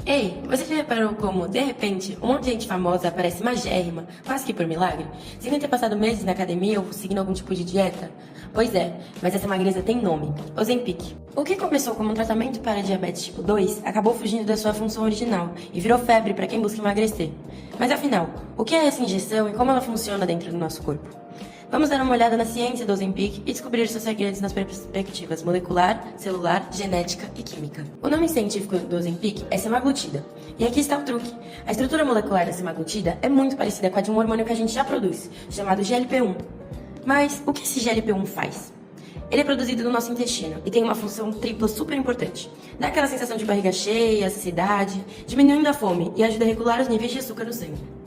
Ei, você já reparou como, de repente, um monte de gente famosa aparece magérrima, quase que por milagre, sem nem ter passado meses na academia ou seguindo algum tipo de dieta? Pois é, mas essa magreza tem nome, Ozempic. O que começou como um tratamento para diabetes tipo 2 acabou fugindo da sua função original e virou febre para quem busca emagrecer. Mas afinal, o que é essa injeção e como ela funciona dentro do nosso corpo? Vamos dar uma olhada na ciência do Ozempic e descobrir seus segredos nas perspectivas molecular, celular, genética e química. O nome científico do Ozempic é semaglutida. E aqui está o truque. A estrutura molecular da semaglutida é muito parecida com a de um hormônio que a gente já produz, chamado GLP-1. Mas o que esse GLP-1 faz? Ele é produzido no nosso intestino e tem uma função tripla super importante. Dá aquela sensação de barriga cheia, saciedade, diminuindo a fome e ajuda a regular os níveis de açúcar no sangue.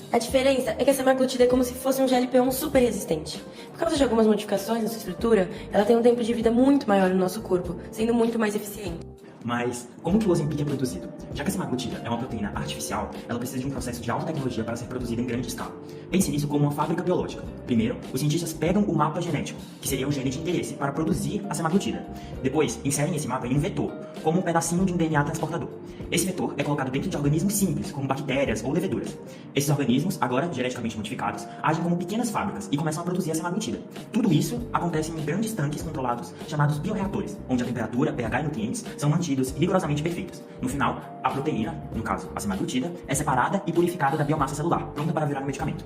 A diferença é que a semaglutida é como se fosse um GLP-1 super resistente. Por causa de algumas modificações na sua estrutura, ela tem um tempo de vida muito maior no nosso corpo, sendo muito mais eficiente. Mas como que o Ozempic é produzido? Já que a semaglutida é uma proteína artificial, ela precisa de um processo de alta tecnologia para ser produzida em grande escala. Pense nisso como uma fábrica biológica. Primeiro, os cientistas pegam o mapa genético, que seria o gene de interesse, para produzir a semaglutida. Depois, inserem esse mapa em um vetor, como um pedacinho de um DNA transportador. Esse vetor é colocado dentro de organismos simples, como bactérias ou leveduras. Esses organismos, agora geneticamente modificados, agem como pequenas fábricas e começam a produzir a semaglutida. Tudo isso acontece em grandes tanques controlados, chamados bioreatores, onde a temperatura, pH e nutrientes são mantidos rigorosamente perfeitos. No final, a proteína, no caso a semaglutida, é separada e purificada da biomassa celular, pronta para virar um medicamento.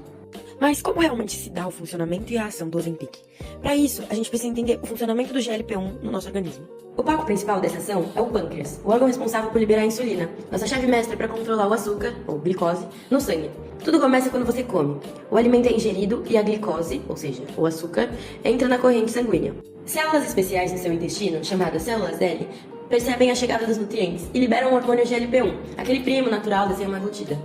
Mas como realmente se dá o funcionamento e a ação do Ozempic? Para isso, a gente precisa entender o funcionamento do GLP-1 no nosso organismo. O palco principal dessa ação é o pâncreas, o órgão responsável por liberar a insulina, nossa chave mestra para controlar o açúcar, ou glicose, no sangue. Tudo começa quando você come. O alimento é ingerido e a glicose, ou seja, o açúcar, entra na corrente sanguínea. Células especiais no seu intestino, chamadas células L, percebem a chegada dos nutrientes e liberam o hormônio GLP-1, aquele primo natural da semaglutida.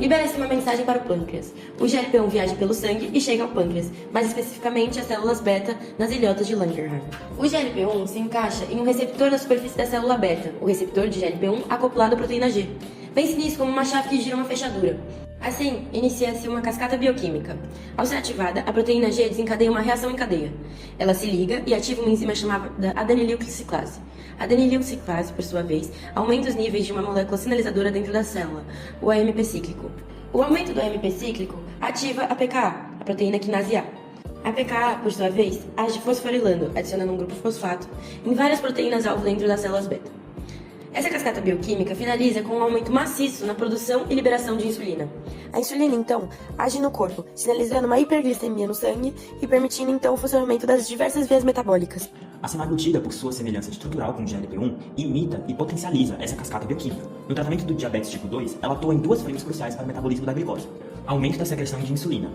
Libera-se uma mensagem para o pâncreas. O GLP-1 viaja pelo sangue e chega ao pâncreas, mais especificamente às células beta nas ilhotas de Langerhans. O GLP-1 se encaixa em um receptor na superfície da célula beta, o receptor de GLP-1 acoplado à proteína G. Pense nisso como uma chave que gira uma fechadura. Assim, inicia-se uma cascata bioquímica. Ao ser ativada, a proteína G desencadeia uma reação em cadeia. Ela se liga e ativa uma enzima chamada adenililciclase. A adenililciclase, por sua vez, aumenta os níveis de uma molécula sinalizadora dentro da célula, o AMP cíclico. O aumento do AMP cíclico ativa a PKA, a proteína quinase A. A PKA, por sua vez, age fosforilando, adicionando um grupo fosfato em várias proteínas-alvo dentro das células beta. Essa cascata bioquímica finaliza com um aumento maciço na produção e liberação de insulina. A insulina, então, age no corpo, sinalizando uma hiperglicemia no sangue e permitindo, então, o funcionamento das diversas vias metabólicas. A semaglutida, por sua semelhança estrutural com o GLP-1, imita e potencializa essa cascata bioquímica. No tratamento do diabetes tipo 2, ela atua em duas frentes cruciais para o metabolismo da glicose: aumento da secreção de insulina.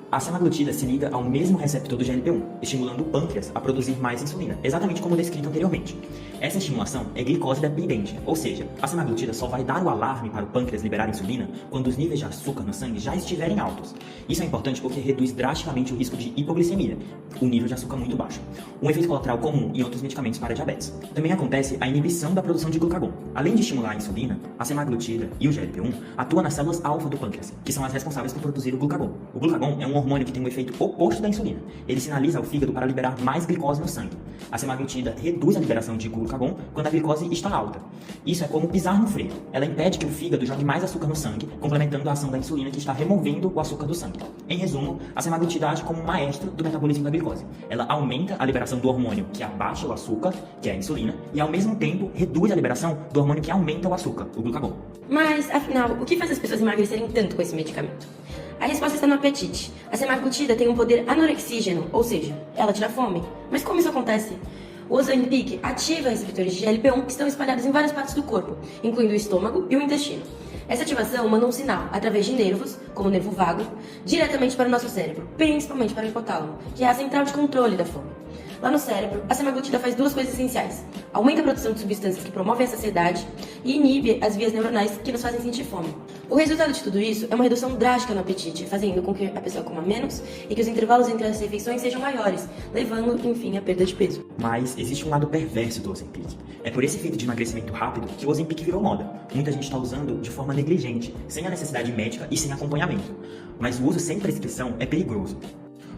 A semaglutida se liga ao mesmo receptor do GLP-1, estimulando o pâncreas a produzir mais insulina, exatamente como descrito anteriormente. Essa estimulação é glicose dependente, ou seja, a semaglutida só vai dar o alarme para o pâncreas liberar insulina quando os níveis de açúcar no sangue já estiverem altos. Isso é importante porque reduz drasticamente o risco de hipoglicemia, o nível de açúcar muito baixo, um efeito colateral comum em outros medicamentos para diabetes. Também acontece a inibição da produção de glucagon. Além de estimular a insulina, a semaglutida e o GLP-1 atuam nas células alfa do pâncreas, que são as responsáveis por produzir o glucagon. O glucagon é um hormônio que tem um efeito oposto da insulina. Ele sinaliza ao fígado para liberar mais glicose no sangue. A semaglutida reduz a liberação de glucagon quando a glicose está alta. Isso é como pisar no freio. Ela impede que o fígado jogue mais açúcar no sangue, complementando a ação da insulina que está removendo o açúcar do sangue. Em resumo, a semaglutida age como um maestro do metabolismo da glicose. Ela aumenta a liberação do hormônio que abaixa o açúcar, que é a insulina, e ao mesmo tempo reduz a liberação do hormônio que aumenta o açúcar, o glucagon. Mas, afinal, o que faz as pessoas emagrecerem tanto com esse medicamento? A resposta está no apetite. A semaglutida tem um poder anorexígeno, ou seja, ela tira fome. Mas como isso acontece? O Ozempic ativa receptores de GLP-1 que estão espalhados em várias partes do corpo, incluindo o estômago e o intestino. Essa ativação manda um sinal, através de nervos, como o nervo vago, diretamente para o nosso cérebro, principalmente para o hipotálamo, que é a central de controle da fome. Lá no cérebro, a semaglutida faz duas coisas essenciais. Aumenta a produção de substâncias que promovem a saciedade e inibe as vias neuronais que nos fazem sentir fome. O resultado de tudo isso é uma redução drástica no apetite, fazendo com que a pessoa coma menos e que os intervalos entre as refeições sejam maiores, levando, enfim, à perda de peso. Mas existe um lado perverso do Ozempic. É por esse efeito de emagrecimento rápido que o Ozempic virou moda. Muita gente está usando de forma negligente, sem a necessidade médica e sem acompanhamento. Mas o uso sem prescrição é perigoso.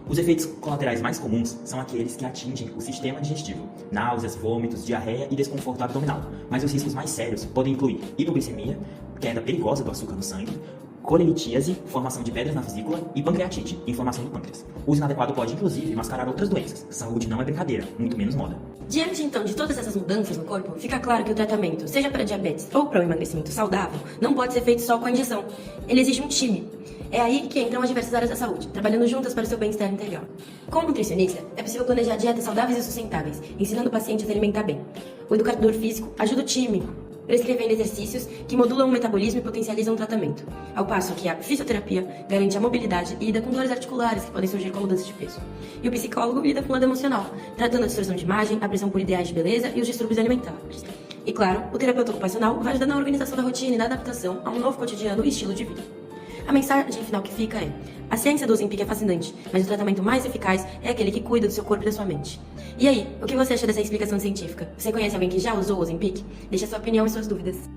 Os efeitos colaterais mais comuns são aqueles que atingem o sistema digestivo, náuseas, vômitos, diarreia e desconforto abdominal, mas os riscos mais sérios podem incluir hipoglicemia, queda perigosa do açúcar no sangue, colelitíase, formação de pedras na vesícula e pancreatite, inflamação do pâncreas. O uso inadequado pode, inclusive, mascarar outras doenças. Saúde não é brincadeira, muito menos moda. Diante, então, de todas essas mudanças no corpo, fica claro que o tratamento, seja para diabetes ou para o emagrecimento saudável, não pode ser feito só com a injeção. Ele exige um time. É aí que entram as diversas áreas da saúde, trabalhando juntas para o seu bem-estar interior. Como nutricionista, é possível planejar dietas saudáveis e sustentáveis, ensinando o paciente a se alimentar bem. O educador físico ajuda o time, prescrevendo exercícios que modulam o metabolismo e potencializam o tratamento, ao passo que a fisioterapia garante a mobilidade e lida com dores articulares que podem surgir com mudança de peso. E o psicólogo lida com o lado emocional, tratando a distorção de imagem, a pressão por ideais de beleza e os distúrbios alimentares. E claro, o terapeuta ocupacional vai ajudar na organização da rotina e na adaptação a um novo cotidiano e estilo de vida. A mensagem final que fica é: a ciência do Ozempic é fascinante, mas o tratamento mais eficaz é aquele que cuida do seu corpo e da sua mente. E aí, o que você acha dessa explicação científica? Você conhece alguém que já usou o Ozempic? Deixe a sua opinião e suas dúvidas.